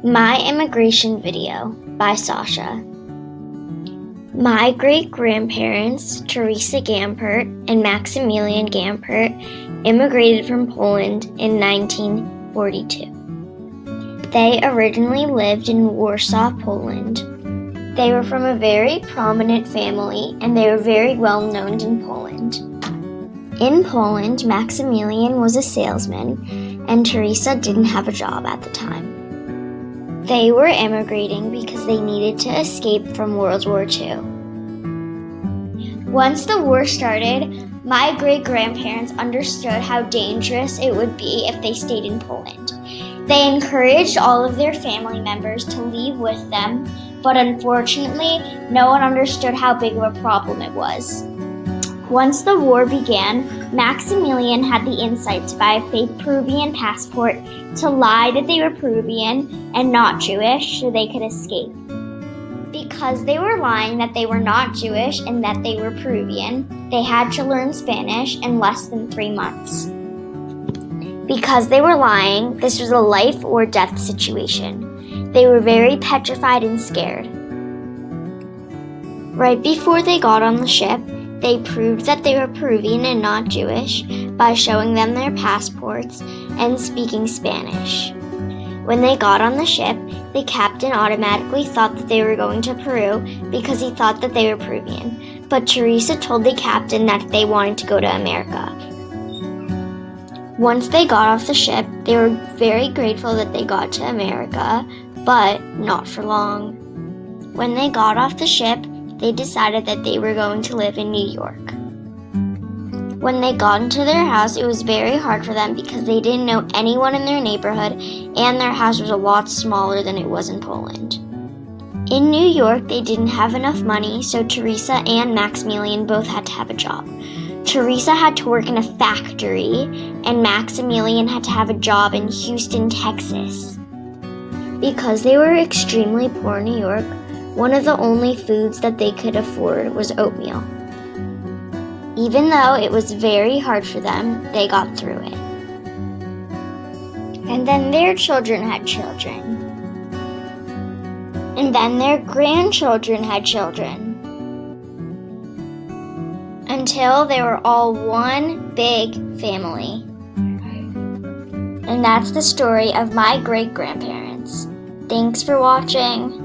My Immigration Video by Sasha. My great-grandparents, Teresa Gampert and Maximilian Gampert, immigrated from Poland in 1942. They originally lived in Warsaw, Poland. They were from a very prominent family, and they were very well known in Poland. In Poland, Maximilian was a salesman, and Teresa didn't have a job at the time. They were immigrating because they needed to escape from World War II. Once the war started, my great-grandparents understood how dangerous it would be if they stayed in Poland. They encouraged all of their family members to leave with them, but unfortunately, no one understood how big of a problem it was. Once the war began, Maximilian had the insight to buy a fake Peruvian passport to lie that they were Peruvian and not Jewish so they could escape. Because they were lying that they were not Jewish and that they were Peruvian, they had to learn Spanish in less than 3 months. Because they were lying, this was a life or death situation. They were very petrified and scared. Right before they got on the ship, they proved that they were Peruvian and not Jewish by showing them their passports and speaking Spanish. When they got on the ship, the captain automatically thought that they were going to Peru because he thought that they were Peruvian. But Teresa told the captain that they wanted to go to America. Once they got off the ship, they were very grateful that they got to America, but not for long. When they got off the ship, they decided that they were going to live in New York. When they got into their house, it was very hard for them because they didn't know anyone in their neighborhood, and their house was a lot smaller than it was in Poland. In New York, they didn't have enough money, so Teresa and Maximilian both had to have a job. Teresa had to work in a factory, and Maximilian had to have a job in Houston, Texas. Because they were extremely poor in New York, one of the only foods that they could afford was oatmeal. Even though it was very hard for them, they got through it. And then their children had children. And then their grandchildren had children. Until they were all one big family. And that's the story of my great-grandparents. Thanks for watching.